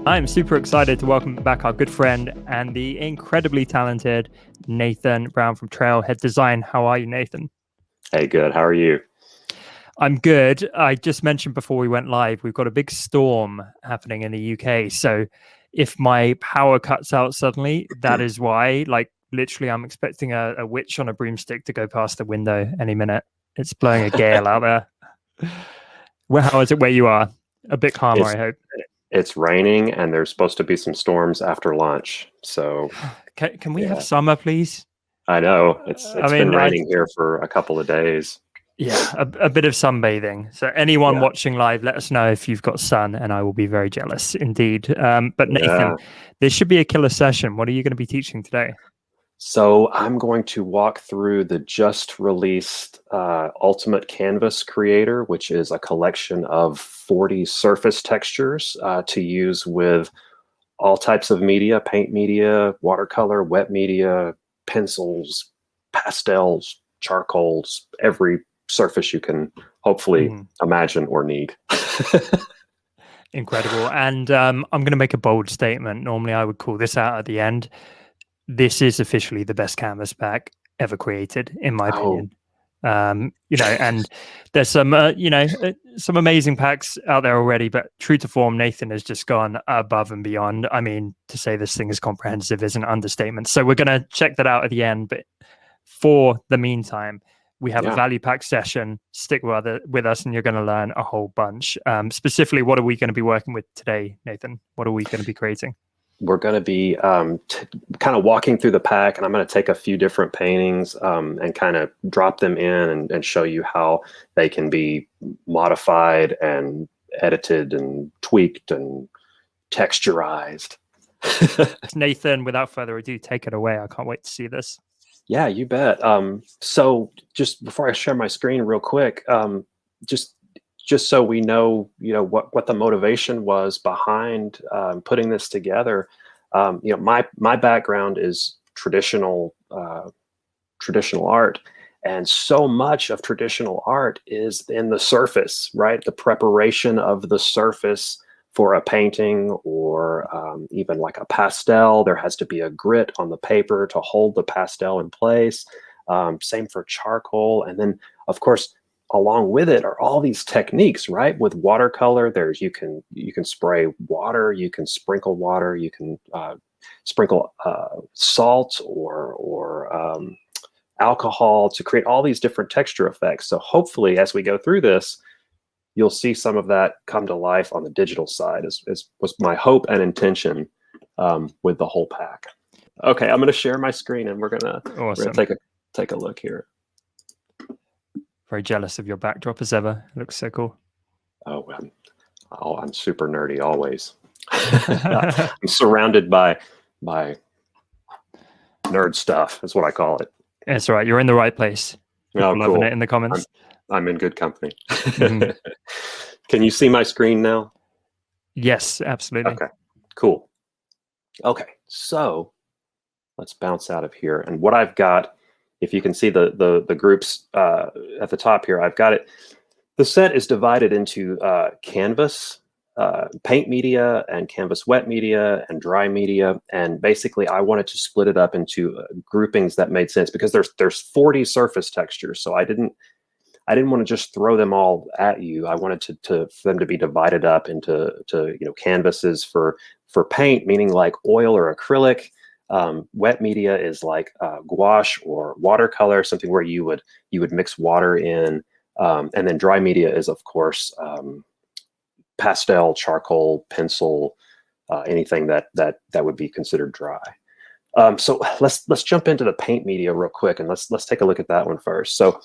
I'm super excited to welcome back our good friend and the incredibly talented Nathan Brown from Trailhead Design. How are you, Nathan? Hey, good. How are you? I'm good. I just mentioned before we went live, we've got a big storm happening in the UK. So if my power cuts out suddenly, that is why. Like, literally, I'm expecting a witch on a broomstick to go past the window any minute. It's blowing a gale out there. Well, how is it where you are? A bit calmer, I It's hope. it's raining and there's supposed to be some storms after lunch. So Can we have yeah, summer, please? I know it's I it's been mean, raining here for a couple of days. yeah, a bit of sunbathing. So anyone Yeah, watching live, let us know if you've got sun, and I will be very jealous indeed. But Nathan, yeah. this should be a killer session. What are you going to be teaching today? So I'm going to walk through the just released Ultimate Canvas Creator, which is a collection of 40 surface textures to use with all types of media: paint media, watercolor, wet media, pencils, pastels, charcoals, every surface you can hopefully imagine or need. Incredible. And I'm going to make a bold statement. Normally, I would call this out at the end. This is officially the best canvas pack ever created, in my Oh, opinion. And there's some amazing packs out there already, but true to form, Nathan has just gone above and beyond. I mean, to say this thing is comprehensive is an understatement. So we're going to check that out at the end. But for the meantime, we have a yeah. value pack session. Stick with us and you're going to learn a whole bunch. Specifically, what are we going to be working with today, Nathan? What are we going to be creating? We're going to be kind of walking through the pack, and I'm going to take a few different paintings and kind of drop them in and show you how they can be modified and edited and tweaked and texturized. Nathan, without further ado, take it away. I can't wait to see this. Yeah, you bet. So just before I share my screen real quick, just so we know, what the motivation was behind putting this together. My background is traditional art, and so much of traditional art is in the surface, right? The preparation of the surface for a painting or even like a pastel. There has to be a grit on the paper to hold the pastel in place. Same for charcoal. And then, of course, along with it are all these techniques, right? With watercolor, you can spray water, you can sprinkle water, you can sprinkle salt or alcohol to create all these different texture effects. So hopefully, as we go through this, you'll see some of that come to life on the digital side, as was my hope and intention with the whole pack. Okay, I'm going to share my screen, and we're gonna take a look here. Very jealous of your backdrop as ever. It looks so cool. Oh, I'm super nerdy always. I'm surrounded by nerd stuff. Is what I call it. It's all right. You're in the right place. Oh, loving cool. it in the comments. I'm in good company. Can you see my screen now? Yes, absolutely. Okay, cool. Okay, so let's bounce out of here. And what I've got, if you can see the groups at the top here, I've got it. The set is divided into canvas, paint media, and canvas wet media, and dry media. And basically, I wanted to split it up into groupings that made sense, because there's 40 surface textures. So I didn't want to just throw them all at you. I wanted for them to be divided up into canvases for paint, meaning like oil or acrylic. Wet media is like gouache or watercolor, something where you would mix water in, and then dry media is, of course, pastel, charcoal, pencil, anything that would be considered dry. So let's jump into the paint media real quick, and let's take a look at that one first. So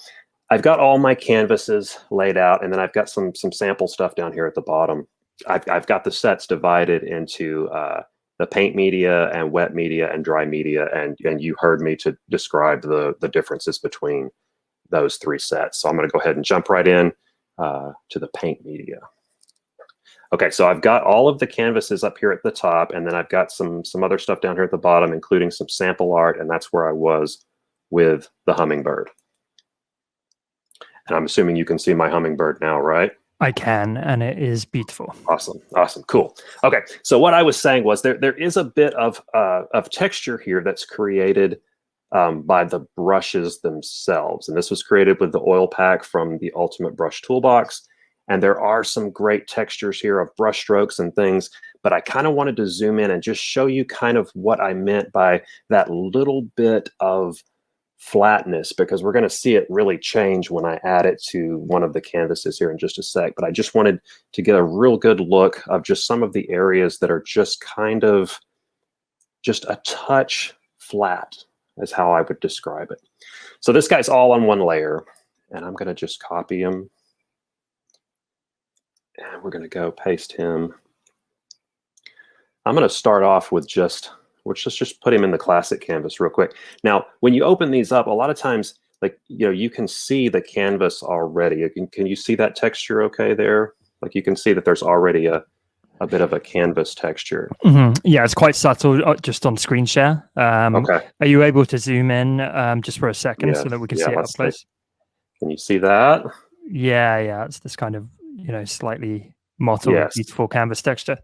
I've got all my canvases laid out, and then I've got some sample stuff down here at the bottom. I've got the sets divided into the paint media and wet media and dry media, and you heard me to describe the differences between those three sets. So I'm going to go ahead and jump right in to the paint media. Okay, so I've got all of the canvases up here at the top, and then I've got some other stuff down here at the bottom, including some sample art, and that's where I was with the hummingbird. And I'm assuming you can see my hummingbird now, right? I can, and it is beautiful. Awesome, awesome, cool. Okay, so what I was saying was there is a bit of texture here that's created by the brushes themselves, and this was created with the oil pack from the Ultimate Brush Toolbox. And there are some great textures here of brush strokes and things, but I kind of wanted to zoom in and just show you kind of what I meant by that little bit of flatness, because we're going to see it really change when I add it to one of the canvases here in just a sec. But I just wanted to get a real good look of just some of the areas that are just kind of just a touch flat is how I would describe it. So this guy's all on one layer, and I'm going to just copy him. And we're going to go paste him. I'm going to start off with let's just put him in the classic canvas real quick. Now, when you open these up, a lot of times, like, you can see the canvas already. Can you see that texture okay there? Like, you can see that there's already a bit of a canvas texture. Yeah, it's quite subtle just on screen share. Okay. Are you able to zoom in just for a second so that we can see it up close? Can you see that? Yeah, it's this kind of, slightly mottled, beautiful canvas texture.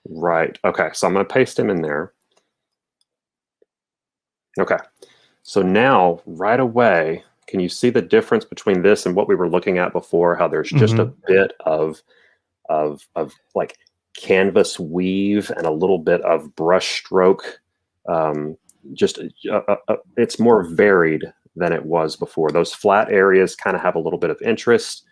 Right. Okay, so I'm going to paste him in there. Okay, so now right away, can you see the difference between this and what we were looking at before? How there's just a bit of like canvas weave and a little bit of brush stroke. It's more varied than it was before. Those flat areas kind of have a little bit of interest,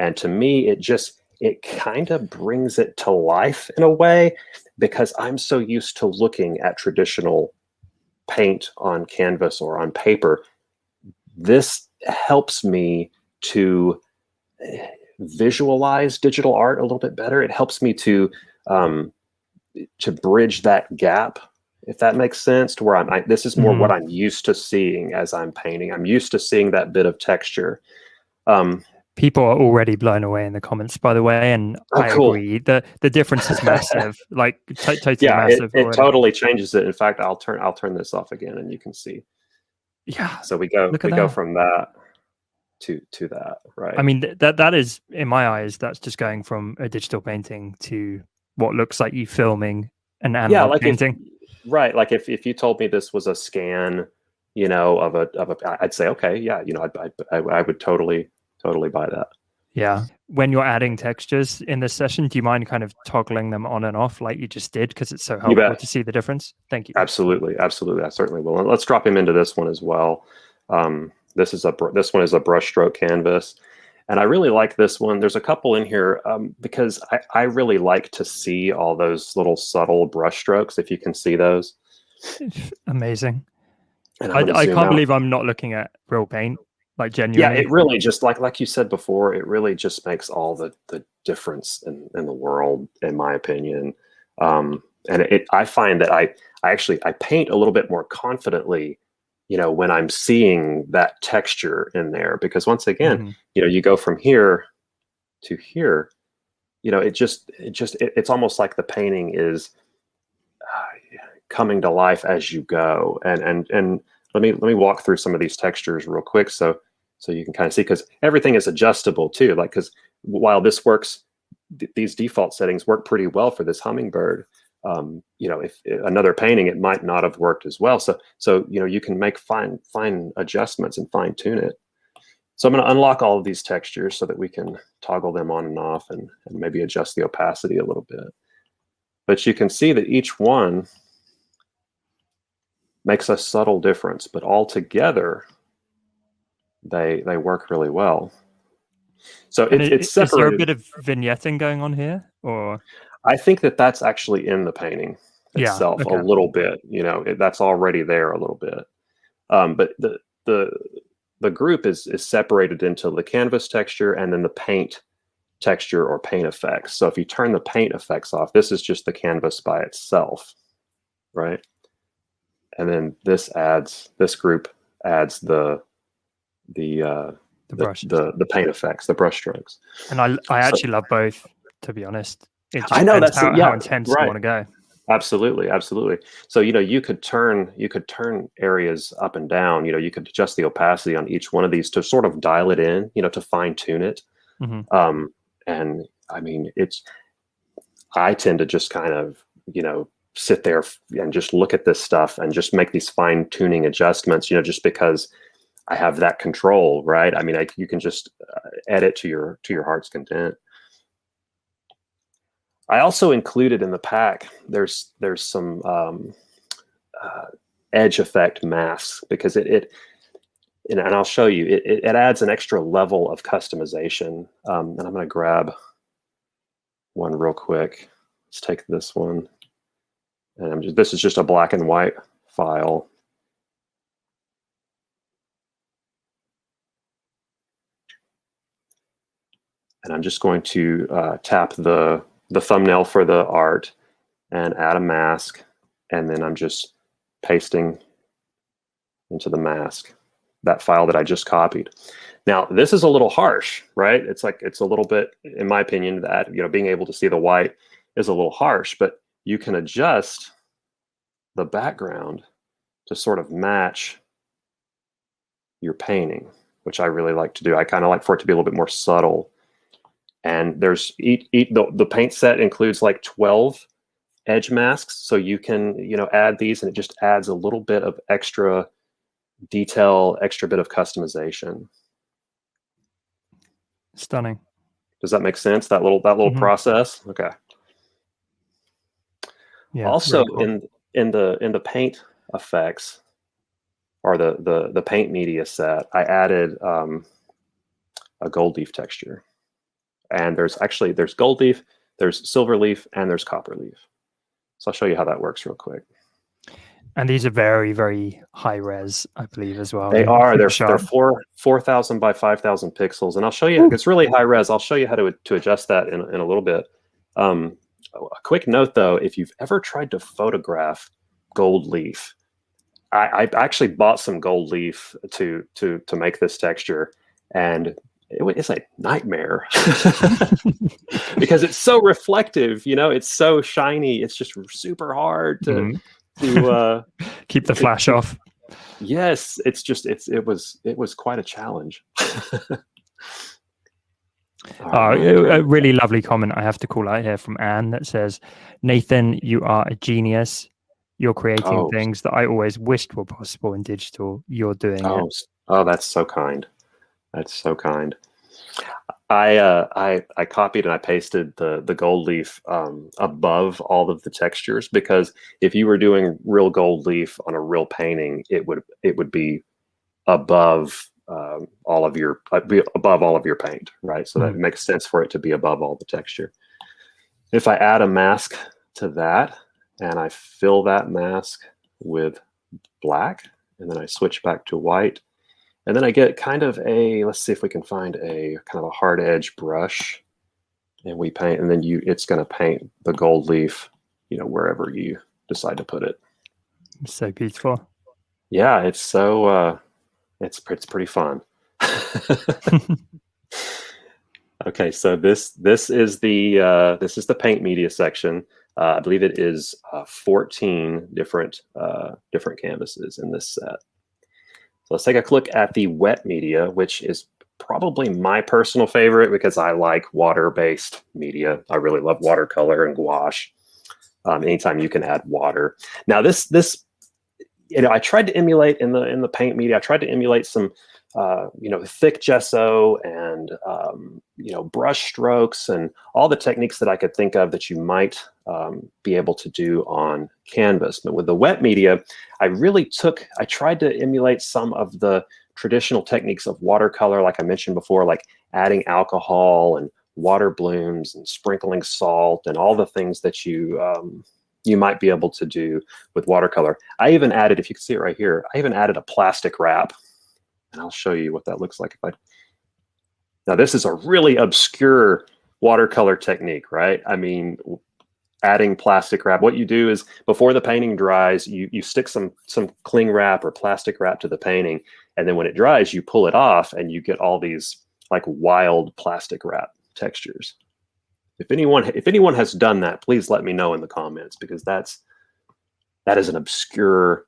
and to me, it kind of brings it to life in a way, because I'm so used to looking at traditional paint on canvas or on paper. This helps me to visualize digital art a little bit better. It helps me to bridge that gap, if that makes sense, to where this is more what I'm used to seeing as I'm painting. I'm used to seeing that bit of texture. People are already blown away in the comments, by the way, and I agree. The difference is massive, like totally massive. It totally changes it. In fact, I'll turn this off again, and you can see. Yeah. So we go from that to that, right? I mean, that is, in my eyes, that's just going from a digital painting to what looks like you filming an analog painting. Right. Like if you told me this was a scan, of a, I'd say, okay, yeah, I would totally buy that. Yeah. When you're adding textures in this session, do you mind kind of toggling them on and off like you just did? Because it's so helpful to see the difference. Thank you. Absolutely. I certainly will. And let's drop him into this one as well. This one is a brushstroke canvas. And I really like this one. There's a couple in here because I really like to see all those little subtle brush strokes, if you can see those. Amazing. I can't believe I'm not looking at real paint. Like, genuinely. Yeah, it really just like you said before, it really just makes all the difference in the world, in my opinion. And I find that I paint a little bit more confidently, when I'm seeing that texture in there, because once again, you go from here to here, it's almost like the painting is coming to life as you go. And let me walk through some of these textures real quick so you can kind of see, because everything is adjustable too. Like, because while this works, these default settings work pretty well for this hummingbird. If another painting, it might not have worked as well. So you can make fine adjustments and fine tune it. So I'm going to unlock all of these textures so that we can toggle them on and off and maybe adjust the opacity a little bit. But you can see that each one makes a subtle difference, but all together they work really well. So it's separated. Is there a bit of vignetting going on here, or? I think that's actually in the painting itself a little bit. That's already there a little bit. But the group is separated into the canvas texture and then the paint texture or paint effects. So if you turn the paint effects off, this is just the canvas by itself, right? And then this group adds the paint effects, the brush strokes. And I actually love both, to be honest. It just I know depends how intense you want to go. Absolutely. So you could turn areas up and down. You could adjust the opacity on each one of these to sort of dial it in. To fine tune it. And I mean, I tend to just kind of, sit there and just look at this stuff and just make these fine tuning adjustments, just because I have that control, right? I mean, you can just edit to your heart's content. I also included in the pack, there's some edge effect masks, because and I'll show you, it adds an extra level of customization. And I'm going to grab one real quick. Let's take this one. And this is just a black and white file. And I'm just going to tap the thumbnail for the art and add a mask. And then I'm just pasting into the mask that file that I just copied. Now, this is a little harsh, right? It's a little bit, in my opinion, that, being able to see the white is a little harsh, but you can adjust the background to sort of match your painting, which I really like to do. I kind of like for it to be a little bit more subtle. And there's the paint set includes like 12 edge masks, so you can add these, and it just adds a little bit of extra detail, extra bit of customization. Stunning. Does that make sense? That little process? Okay. Yeah. Also, cool. in the paint effects, or the paint media set, I added a gold leaf texture. And there's gold leaf, there's silver leaf, and there's copper leaf. So I'll show you how that works real quick. And these are very, very high res, I believe, as well. They are. They're 4,000 by 5,000 pixels, and I'll show you. It's really high res. I'll show you how to adjust that in a little bit. A quick note, though, if you've ever tried to photograph gold leaf, I actually bought some gold leaf to make this texture, and it's a nightmare because it's so reflective. It's so shiny. It's just super hard to keep the flash off. Yes, it was quite a challenge. A really lovely comment I have to call out here from Anne that says, "Nathan, you are a genius. You're creating things that I always wished were possible in digital. You're doing it." Oh, that's so kind. That's so kind. I copied and I pasted the gold leaf above all of the textures, because if you were doing real gold leaf on a real painting, it would be above all of your paint, right? So that makes sense for it to be above all the texture. If I add a mask to that and I fill that mask with black, and then I switch back to white, and then I get kind of let's see if we can find a kind of a hard edge brush, and we paint, and then it's going to paint the gold leaf, wherever you decide to put it. It's so beautiful. Yeah, it's so it's pretty fun. Okay, so this is the paint media section. I believe it is 14 different canvases in this set. So let's take a look at the wet media, which is probably my personal favorite because I like water-based media. I really love watercolor and gouache. Anytime you can add water. Now this I tried to emulate in the paint media. I tried to emulate some thick gesso and brush strokes and all the techniques that I could think of that you might be able to do on canvas. But with the wet media, I tried to emulate some of the traditional techniques of watercolor, like I mentioned before, like adding alcohol and water blooms and sprinkling salt and all the things that you might be able to do with watercolor. I even added, if you can see it right here, I even added a plastic wrap. And I'll show you what that looks like. Now, this is a really obscure watercolor technique, right? I mean, adding plastic wrap. What you do is before the painting dries, you stick some cling wrap or plastic wrap to the painting. And then when it dries, you pull it off and you get all these like wild plastic wrap textures. If anyone has done that, please let me know in the comments, because that is an obscure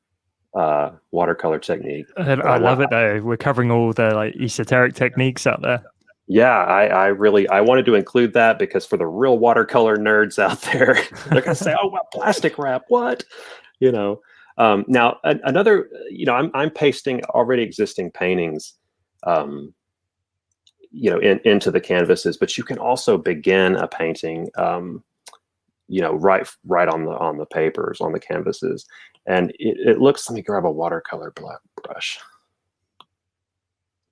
watercolor technique. I love it though. We're covering all the like esoteric techniques out there. Yeah, I wanted to include that because for the real watercolor nerds out there, they're gonna say, "Oh, well, plastic wrap, what?" You know. Now another, I'm pasting already existing paintings, um, into the canvases, but you can also begin a painting, right on the papers, on the canvases, and it looks. Let me grab a watercolor black brush.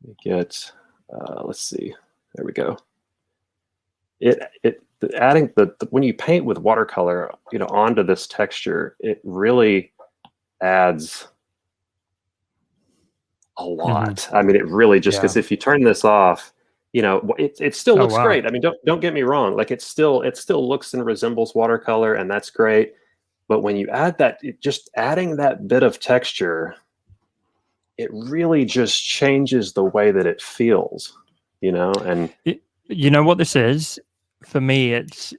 Let me get. Let's see. There we go. Adding when you paint with watercolor, onto this texture, it really adds a lot. I mean, it really just, Yeah. because if you turn this off, it still Oh looks wow. great. I mean, don't get me wrong. Like it still looks and resembles watercolor, and that's great. But when you add that, just adding that bit of texture, it really just changes the way that it feels, and You know what this is? For me, it's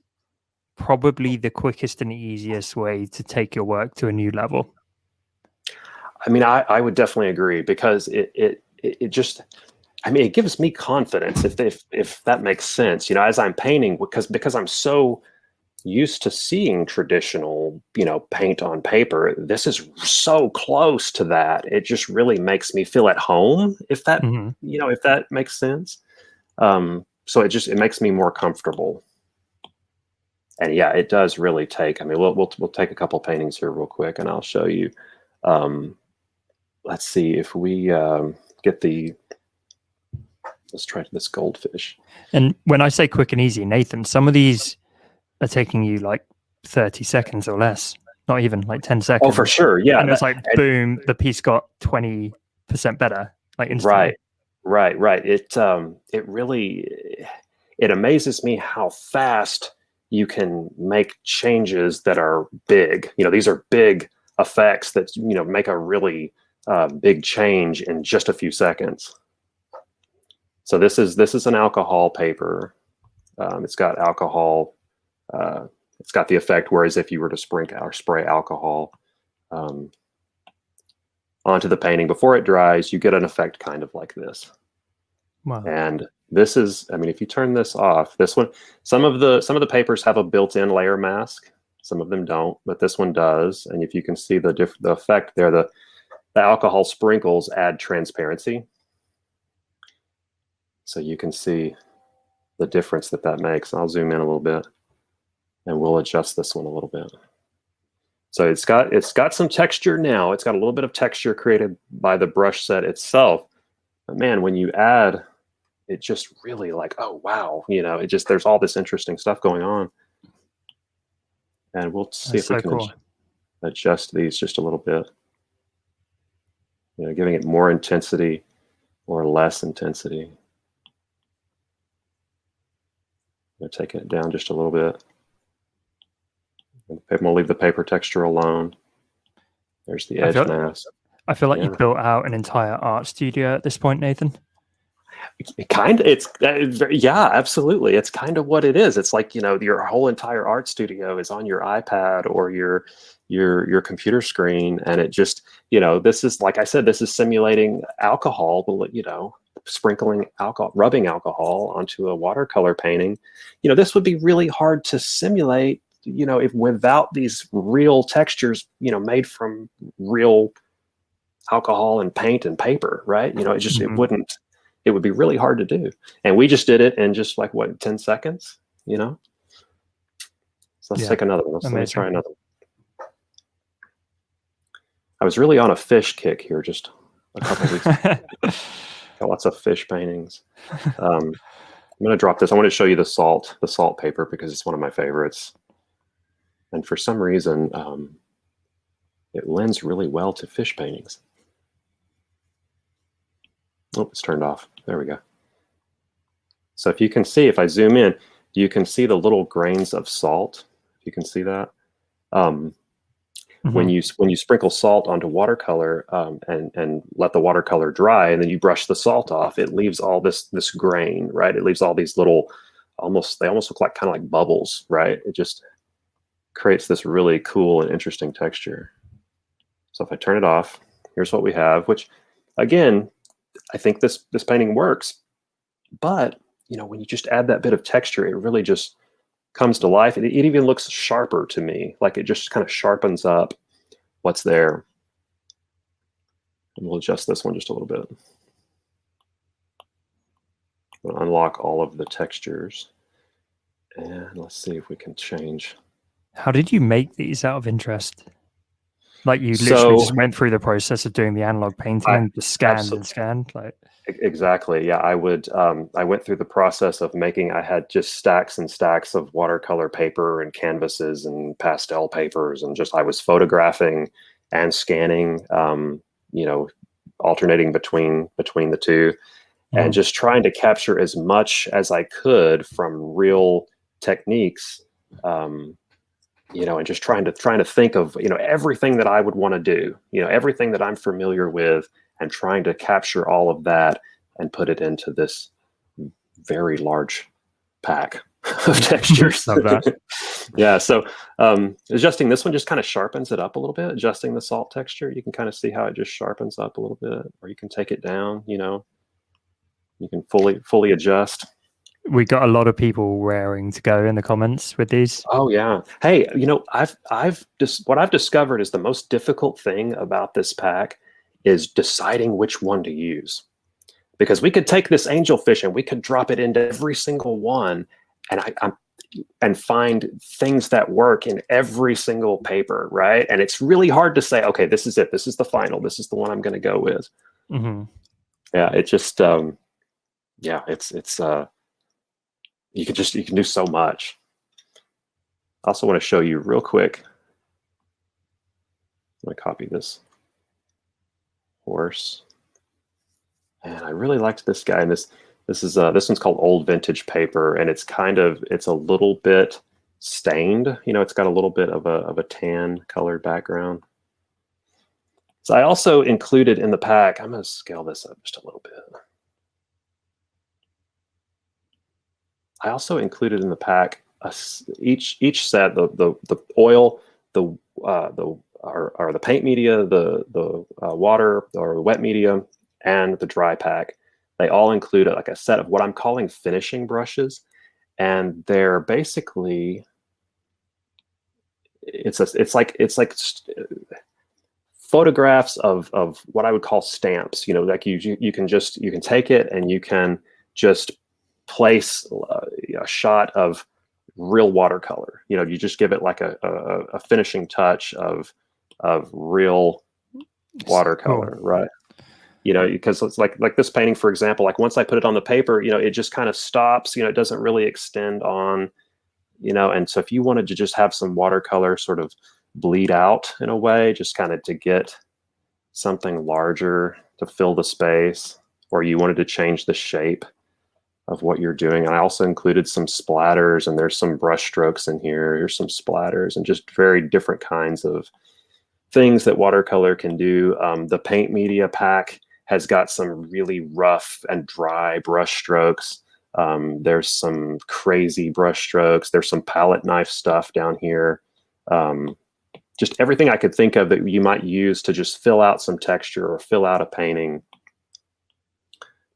probably the quickest and easiest way to take your work to a new level. I mean, I would definitely agree, because it just, I mean, it gives me confidence, if that makes sense, as I'm painting, because I'm so used to seeing traditional, paint on paper. This is so close to that. It just really makes me feel at home, Mhm. if that makes sense. So it makes me more comfortable. And yeah, it does really take. I mean, we'll take a couple paintings here real quick, and I'll show you. Um, let's see if we get the. Let's try this goldfish. And when I say quick and easy, Nathan, some of these are taking you like 30 seconds or less, not even like 10 Oh, for seconds. sure. Yeah. And it's like, boom, the piece got 20% better, like instantly. Right. It really, it amazes me how fast you can make changes that are big. These are big effects that make a really big change in just a few seconds. So this is an alcohol paper. It's got alcohol. It's got the effect, whereas if you were to spray alcohol onto the painting before it dries, you get an effect kind of like this. Wow. And this is, I mean, if you turn this off, this one, some of the papers have a built-in layer mask. Some of them don't, but this one does. And if you can see the effect there, the alcohol sprinkles add transparency. So you can see the difference that makes. I'll zoom in a little bit, and we'll adjust this one a little bit. So it's got some texture now. It's got a little bit of texture created by the brush set itself. But man, when you add, it just really, like, oh wow, it just, there's all this interesting stuff going on. And we'll see That's if we so can cool. adjust these just a little bit. Giving it more intensity or less intensity. Take it down just a little bit. And we'll leave the paper texture alone. There's the edge mask. I feel like you've built out an entire art studio at this point, Nathan. Yeah, absolutely. It's kind of what it is. It's like, your whole entire art studio is on your iPad or your computer screen, and it just, this is, like I said, this is simulating alcohol, sprinkling alcohol, rubbing alcohol onto a watercolor painting. This would be really hard to simulate, if without these real textures, made from real alcohol and paint and paper, right? It would be really hard to do. And we just did it in just like, what, 10 seconds, So let's take another one. Let me try another one. I was really on a fish kick here just a couple of weeks ago. Got lots of fish paintings. I'm going to drop this. I want to show you the salt paper, because it's one of my favorites. And for some reason, it lends really well to fish paintings. Oh, it's turned off. There we go. So if you can see, if I zoom in, you can see the little grains of salt. You can see that. When you sprinkle salt onto watercolor, and let the watercolor dry, and then you brush the salt off, it leaves all this grain, right? It leaves all these little, they almost look like kind of like bubbles, right? It just creates this really cool and interesting texture. So if I turn it off, here's what we have, which, again, I think this painting works, but when you just add that bit of texture, it really just comes to life. It even looks sharper to me, like it just kind of sharpens up what's there. And we'll adjust this one just a little bit. We'll unlock all of the textures. And let's see if we can change. How did you make these out of interest? Like you literally just went through the process of doing the analog painting and just scanned and scanned? Like exactly. Yeah, I went through the process of making, I had just stacks and stacks of watercolor paper and canvases and pastel papers, and just I was photographing and scanning, alternating between the two, and just trying to capture as much as I could from real techniques, and just trying to think of, everything that I would want to do, everything that I'm familiar with, and trying to capture all of that and put it into this very large pack of textures. Love that. Yeah. So adjusting this one just kind of sharpens it up a little bit. Adjusting the salt texture, you can kind of see how it just sharpens up a little bit, or you can take it down, you can fully adjust. We got a lot of people raring to go in the comments with these. Oh yeah. Hey, what I've discovered is the most difficult thing about this pack is deciding which one to use, because we could take this angelfish and we could drop it into every single one, and find things that work in every single paper, right? And it's really hard to say, okay, this is it. This is the final. This is the one I'm going to go with. Mm-hmm. Yeah, it just, it's you can do so much. I also want to show you real quick. I'm going to copy this horse, and I really liked this guy. And this one's called Old Vintage Paper, and it's a little bit stained. It's got a little bit of a tan colored background. So I also included in the pack, I'm going to scale this up just a little bit. I also included in the pack each set, the oil, or the paint media, the water or the wet media, and the dry pack. They all include like a set of what I'm calling finishing brushes, and they're basically it's like photographs of what I would call stamps. Like you can take it and you can just place a shot of real watercolor. You just give it like a finishing touch of real watercolor, right? Because it's like this painting, for example, like once I put it on the paper, it just kind of stops, it doesn't really extend on, and so if you wanted to just have some watercolor sort of bleed out in a way, just kind of to get something larger to fill the space, or you wanted to change the shape of what you're doing. And I also included some splatters, and there's some brush strokes in here. Here's some splatters, and just very different kinds of things that watercolor can do. The paint media pack has got some really rough and dry brush strokes. There's some crazy brush strokes. There's some palette knife stuff down here. Just everything I could think of that you might use to just fill out some texture or fill out a painting,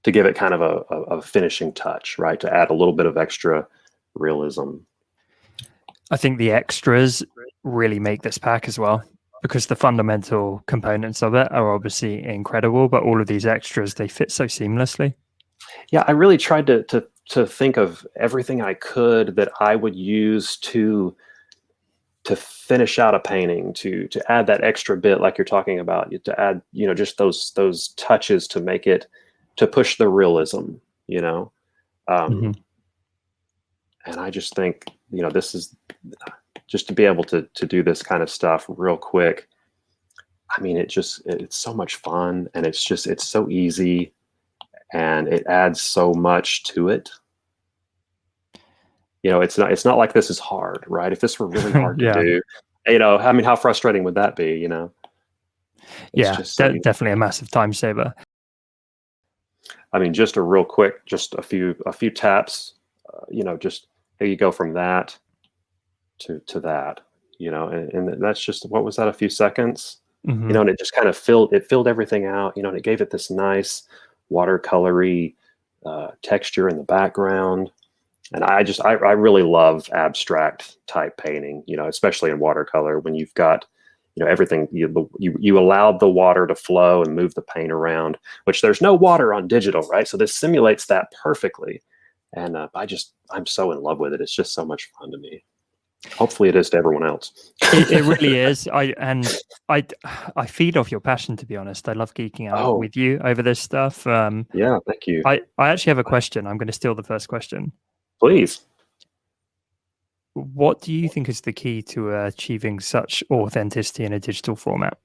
to give it kind of a finishing touch, right? To add a little bit of extra realism. I think the extras really make this pack as well, because the fundamental components of it are obviously incredible, but all of these extras, they fit so seamlessly. Yeah, I really tried to think of everything I could that I would use to finish out a painting, to add that extra bit, like you're talking about, to add, just those touches to make it, to push the realism, and I just think, this is just to be able to do this kind of stuff real quick. I mean, it's so much fun, and it's so easy, and it adds so much to it. It's not like this is hard, right? If this were really hard to do, I mean, how frustrating would that be, Definitely a massive time saver. I mean, just a real quick, just a few taps, just there you go from that to that, and that's just, what was that, a few seconds, and it just kind of filled everything out, and it gave it this nice watercolory texture in the background. And I really love abstract type painting, especially in watercolor when you've got, everything, you allowed the water to flow and move the paint around, which there's no water on digital, right? So this simulates that perfectly. And I'm so in love with it. It's just so much fun to me. Hopefully it is to everyone else. It really is. I feed off your passion, to be honest. I love geeking out with you over this stuff. Yeah, thank you. I actually have a question. I'm going to steal the first question. Please. What do you think is the key to achieving such authenticity in a digital format?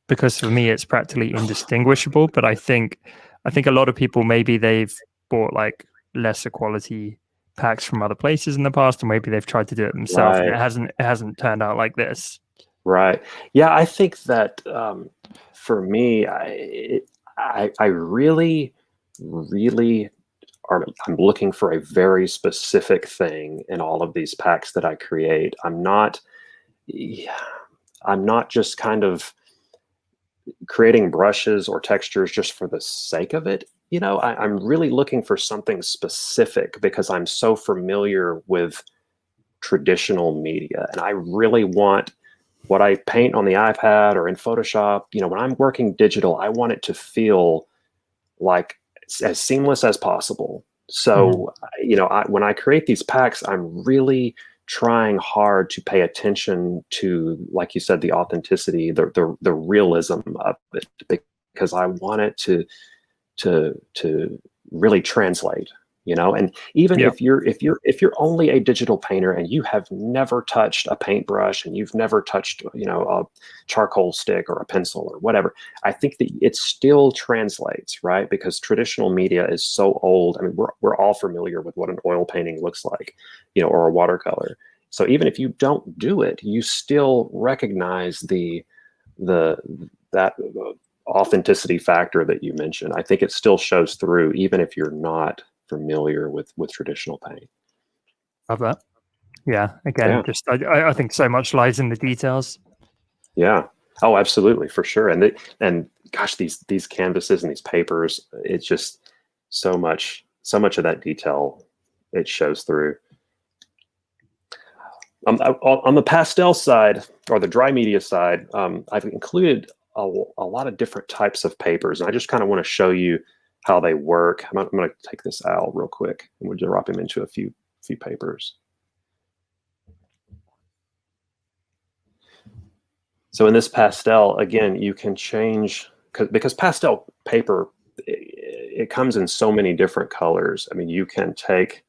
Because for me, it's practically indistinguishable. But I think a lot of people, maybe they've bought like lesser quality packs from other places in the past, and maybe they've tried to do it themselves, and it hasn't turned out like this. Right. Yeah, I think that for me, I really, really I'm looking for a very specific thing in all of these packs that I create. I'm not just kind of creating brushes or textures just for the sake of it. I'm really looking for something specific because I'm so familiar with traditional media, and I really want what I paint on the iPad or in Photoshop. When I'm working digital, I want it to feel like as seamless as possible. So, when I create these packs, I'm really trying hard to pay attention to, like you said, the authenticity, the realism of it, because I want it to really translate. And even if you're only a digital painter and you have never touched a paintbrush and you've never touched a charcoal stick or a pencil or whatever, I think that it still translates, right? Because traditional media is so old. I mean, we're all familiar with what an oil painting looks like, or a watercolor. So even if you don't do it, you still recognize that authenticity factor that you mentioned. I think it still shows through even if you're not familiar with traditional paint. Love that. Yeah. Again, just I think so much lies in the details. Yeah. Oh, absolutely, for sure. And gosh, these canvases and these papers, it's just so much of that detail. It shows through. On the pastel side or the dry media side, I've included a lot of different types of papers, and I just kind of want to show you how they work. I'm going to take this out real quick, and we'll drop him into a few papers. So in this pastel, again, you can change because pastel paper, it comes in so many different colors. I mean, you can take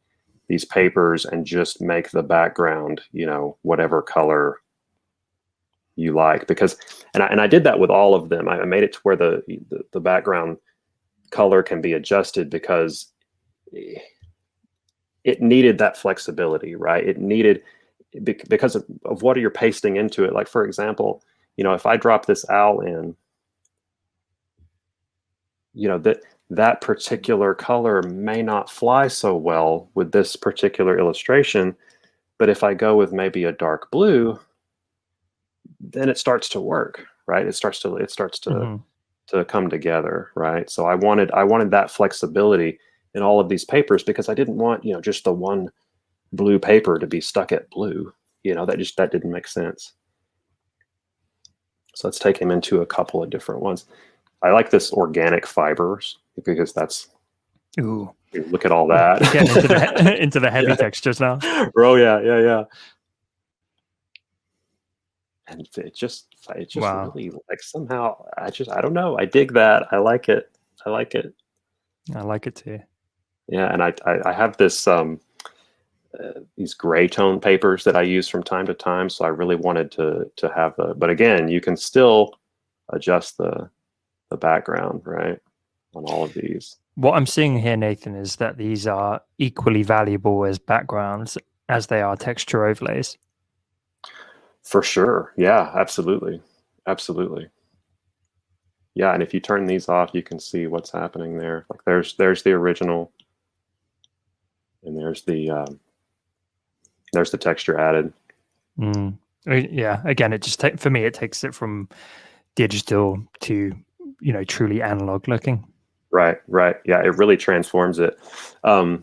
these papers and just make the background, whatever color you like. And I did that with all of them. I made it to where the background color can be adjusted because it needed that flexibility, right? It needed, because of what you're pasting into it. Like, for example, if I drop this owl in, that particular color may not fly so well with this particular illustration. But if I go with maybe a dark blue, then it starts to work, right? It starts to come together, right? So I wanted that flexibility in all of these papers because I didn't want, just the one blue paper to be stuck at blue. That didn't make sense. So let's take him into a couple of different ones. I like this organic fibers because that's, ooh, look at all that. Getting into the heavy textures now. Oh yeah. And it just wow. really, like, somehow I don't know. I dig that. I like it. I like it too. Yeah, and I have this these gray tone papers that I use from time to time. So I really wanted to have but again, you can still adjust the background, right, on all of these. What I'm seeing here, Nathan, is that these are equally valuable as backgrounds as they are texture overlays. For sure. Yeah, absolutely. Yeah, and if you turn these off, you can see what's happening there. Like there's the original, and there's the texture added. Yeah, again, it just for me, it takes it from digital to truly analog looking. Right, right. Yeah, it really transforms it. Oh,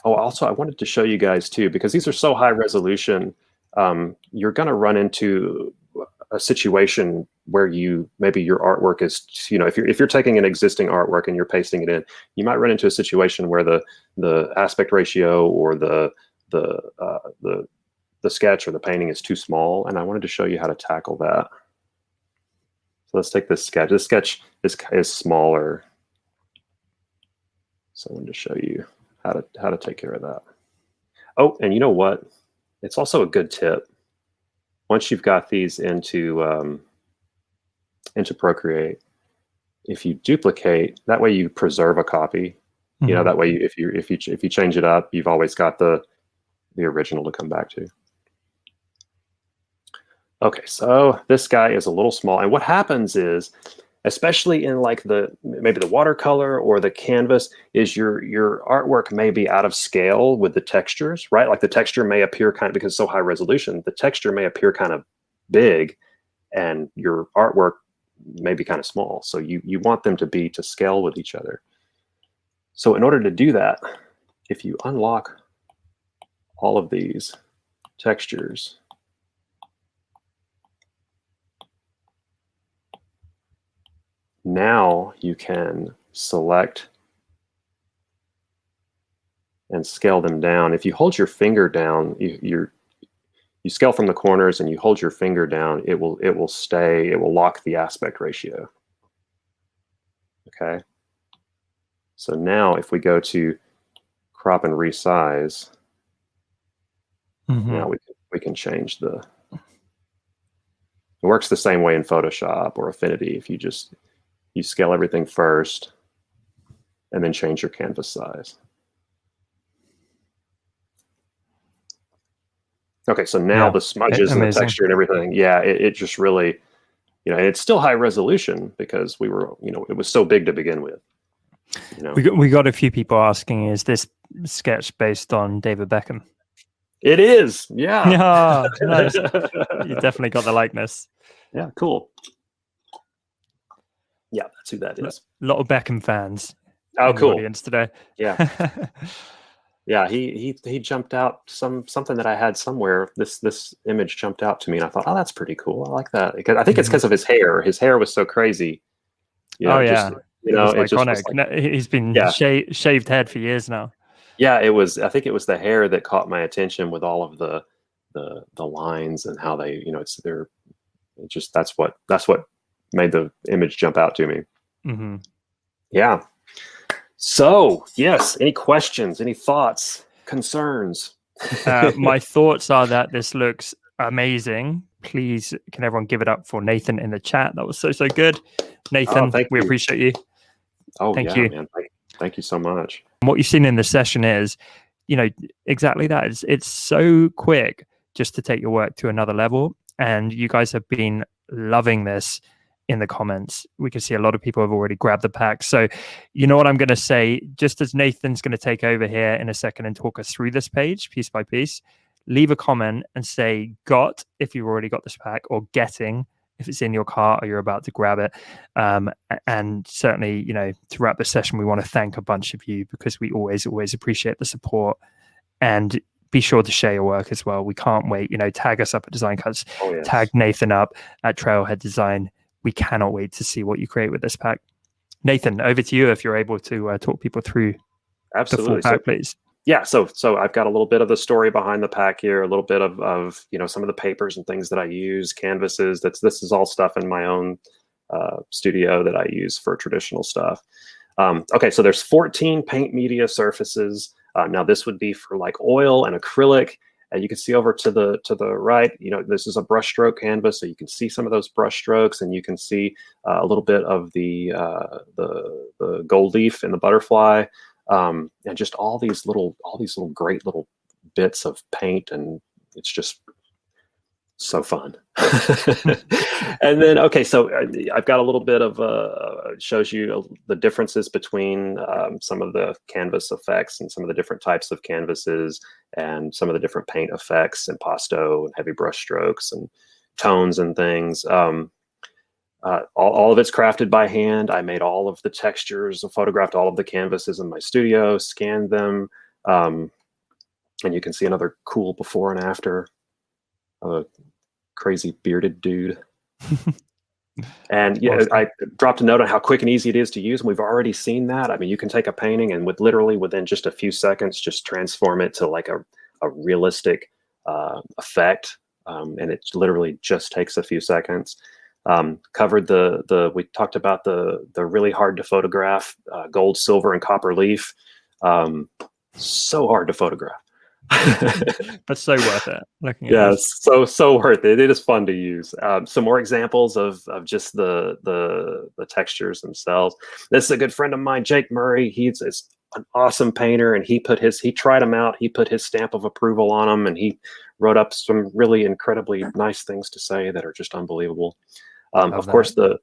also, I wanted to show you guys too, because these are so high resolution. You're going to run into a situation where maybe your artwork is, if you're taking an existing artwork and you're pasting it in, you might run into a situation where the aspect ratio or the sketch or the painting is too small, and I wanted to show you how to tackle that. So let's take this sketch. This sketch is smaller, so I wanted to show you how to take care of that. Oh, and you know what? It's also a good tip. Once you've got these into Procreate, if you duplicate, that way you preserve a copy. You know, that way if you change it up, you've always got the original to come back to. Okay, so this guy is a little small, and what happens is, especially in like maybe the watercolor or the canvas, is your artwork may be out of scale with the textures, right? Like the texture may appear because it's so high resolution, the texture may appear kind of big, and your artwork may be kind of small. So you want them to be to scale with each other. So in order to do that, if you unlock all of these textures, now you can select and scale them down. If you hold your finger down, you scale from the corners and you hold your finger down, it will lock the aspect ratio. Okay. So now if we go to crop and resize, now we can change it works the same way in Photoshop or Affinity. If you scale everything first and then change your canvas size. Okay, so now the smudges and the texture and everything, yeah, it just really, it's still high resolution because it was so big to begin with. We got a few people asking, is this sketch based on David Beckham? It is, yeah. Yeah, nice. You definitely got the likeness. Yeah, cool. Yeah, that's who that is. A lot of Beckham fans. Oh, cool. The audience today. Yeah. Yeah, he jumped out something that I had somewhere. This image jumped out to me, and I thought, oh, that's pretty cool. I like that. I think it's because of his hair. His hair was so crazy. Oh yeah, it was iconic. He's been shaved head for years now. Yeah, I think it was the hair that caught my attention with all of the lines and how they, that's what made the image jump out to me. Yeah. So, yes, any questions, any thoughts, concerns? My thoughts are that this looks amazing. Please, can everyone give it up for Nathan in the chat? That was so good. Nathan, we appreciate you. Oh, thank you. Man. Thank you so much. What you've seen in this session is, exactly that. It's so quick just to take your work to another level. And you guys have been loving this in the comments. We can see a lot of people have already grabbed the pack. So you know what I'm going to say, just as Nathan's going to take over here in a second and talk us through this page piece by piece, leave a comment and say got if you've already got this pack, or getting if it's in your cart or you're about to grab it. And certainly, throughout the session, we want to thank a bunch of you because we always appreciate the support. And be sure to share your work as well. We can't wait. Tag us up at Design Cuts. Oh, yes. Tag Nathan up at Trailhead Design. We cannot wait to see what you create with this pack. Nathan, over to you if you're able to talk people through the full pack, please. Yeah, so I've got a little bit of the story behind the pack here, a little bit of some of the papers and things that I use, canvases. This is all stuff in my own studio that I use for traditional stuff. Okay, so there's 14 paint media surfaces. Now this would be for like oil and acrylic. You can see over to the right, this is a brushstroke canvas, so you can see some of those brushstrokes, and you can see a little bit of the gold leaf and the butterfly, and just all these little great little bits of paint, and it's just so fun. And then, okay, so I've got a little bit of shows you the differences between some of the canvas effects and some of the different types of canvases and some of the different paint effects, impasto and heavy brush strokes and tones and things. All of it's crafted by hand. I made all of the textures, photographed all of the canvases in my studio, scanned them. And you can see another cool before and after of a crazy bearded dude. And yeah, Awesome. I dropped a note on how quick and easy it is to use. And we've already seen that. I mean, you can take a painting and literally within just a few seconds, just transform it to like a realistic effect. And it literally just takes a few seconds. Covered we talked about the really hard to photograph gold, silver, and copper leaf. So hard to photograph. But so worth it. Looking at Yeah, this. so worth it. It is fun to use. Some more examples of just the textures themselves. This is a good friend of mine, Jake Murray. He's an awesome painter, and he tried them out. He put his stamp of approval on them, and he wrote up some really incredibly nice things to say that are just unbelievable. Of course, the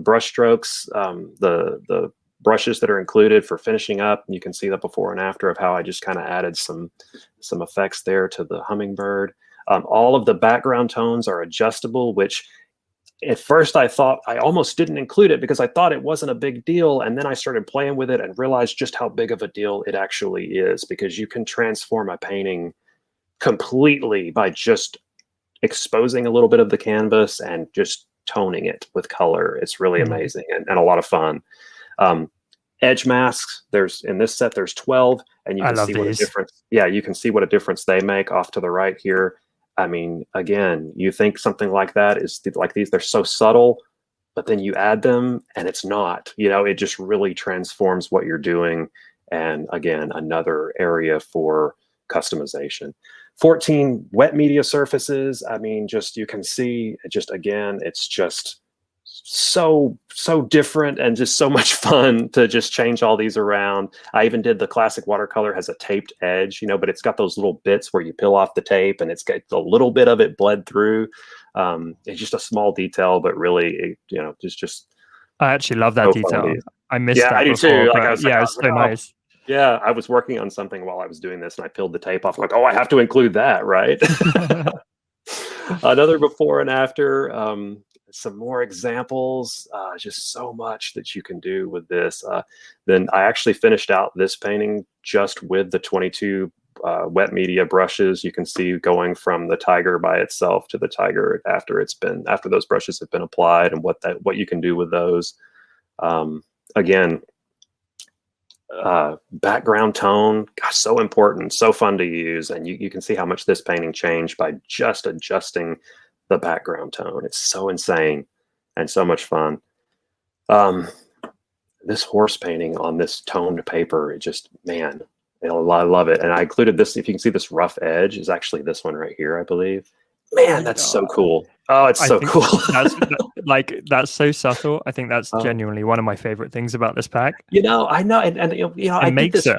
brush strokes, the brushes that are included for finishing up. You can see the before and after of how I just kind of added some effects there to the hummingbird. All of the background tones are adjustable, which at first I thought I almost didn't include it because I thought it wasn't a big deal. And then I started playing with it and realized just how big of a deal it actually is, because you can transform a painting completely by just exposing a little bit of the canvas and just toning it with color. It's really amazing and a lot of fun. Edge masks, in this set there's 12, and you can see what a difference. Yeah, you can see what a difference they make off to the right here. I mean, again, you think something like that is like these, they're so subtle, but then you add them and it's not, it just really transforms what you're doing. And again, another area for customization. 14 wet media surfaces. I mean, you can see again, it's just so different and just so much fun to just change all these around. I even did the classic watercolor has a taped edge, but it's got those little bits where you peel off the tape and it's got a little bit of it bled through. It's just a small detail, but really, just. I actually love that detail. I missed that I do before, too. but it's so nice. Yeah, I was working on something while I was doing this and I peeled the tape off. Like, oh, I have to include that, right? Another before and after. Some more examples, just so much that you can do with this. Then I actually finished out this painting just with the 22 wet media brushes. You can see going from the tiger by itself to the tiger after those brushes have been applied, and what you can do with those. Again, background tone, gosh, so important, so fun to use, and you can see how much this painting changed by just adjusting the background tone. It's so insane and so much fun. This horse painting on this toned paper, I love it. And I included this. If you can see, this rough edge is actually this one right here, I believe. Man, that's so cool. Oh, it's so cool. That's so subtle. I think that's genuinely one of my favorite things about this pack. I know, and I makes it.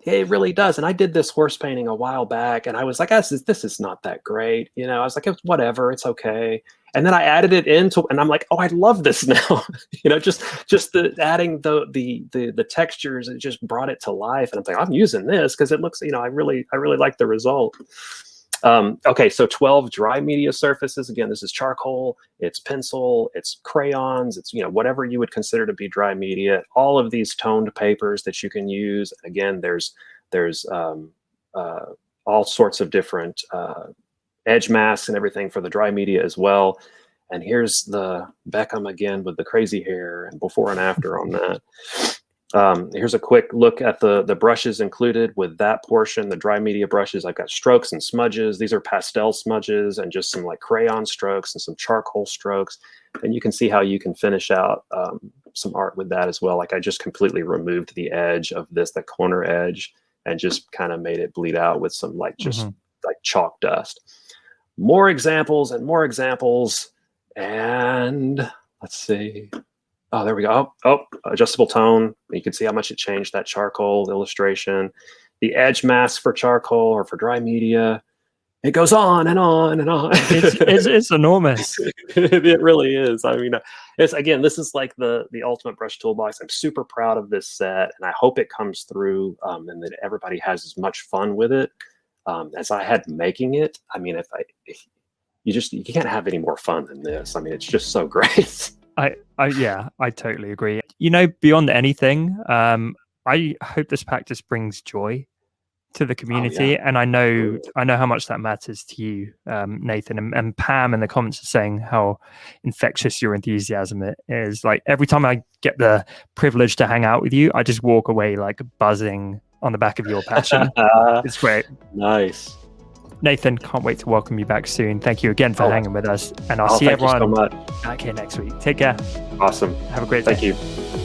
It really does. And I did this horse painting a while back, and I was like, this is not that great. I was like, whatever, it's okay. And then I added it into, and I'm like, oh, I love this now. Just adding the textures, it just brought it to life. And I'm like, I'm using this because it looks, I really like the result. Okay, so 12 dry media surfaces. Again, this is charcoal, it's pencil, it's crayons, it's whatever you would consider to be dry media. All of these toned papers that you can use. Again, there's all sorts of different edge masks and everything for the dry media as well. And here's the Beckham again with the crazy hair and before and after on that. Here's a quick look at the brushes included with that portion, the dry media brushes. I've got strokes and smudges. These are pastel smudges and just some like crayon strokes and some charcoal strokes. And you can see how you can finish out some art with that as well. Like I just completely removed the edge of this, the corner edge, and just kind of made it bleed out with some like like chalk dust. More examples and more examples. And let's see. Oh, there we go. Oh, adjustable tone. You can see how much it changed that charcoal illustration. The edge mask for charcoal or for dry media. It goes on and on and on. It's enormous. It really is. I mean, this is like the ultimate brush toolbox. I'm super proud of this set, and I hope it comes through and that everybody has as much fun with it as I had making it. I mean, you can't have any more fun than this. I mean, it's just so great. I totally agree. Beyond anything, I hope this practice brings joy to the community, and I know how much that matters to you, Nathan, and Pam in the comments are saying how infectious your enthusiasm is. Like every time I get the privilege to hang out with you, I just walk away like buzzing on the back of your passion. It's great. Nice. Nathan, can't wait to welcome you back soon. Thank you again for hanging with us, and I'll see everyone so much. back here next week. Take care. Awesome. Have a great day. Thank you.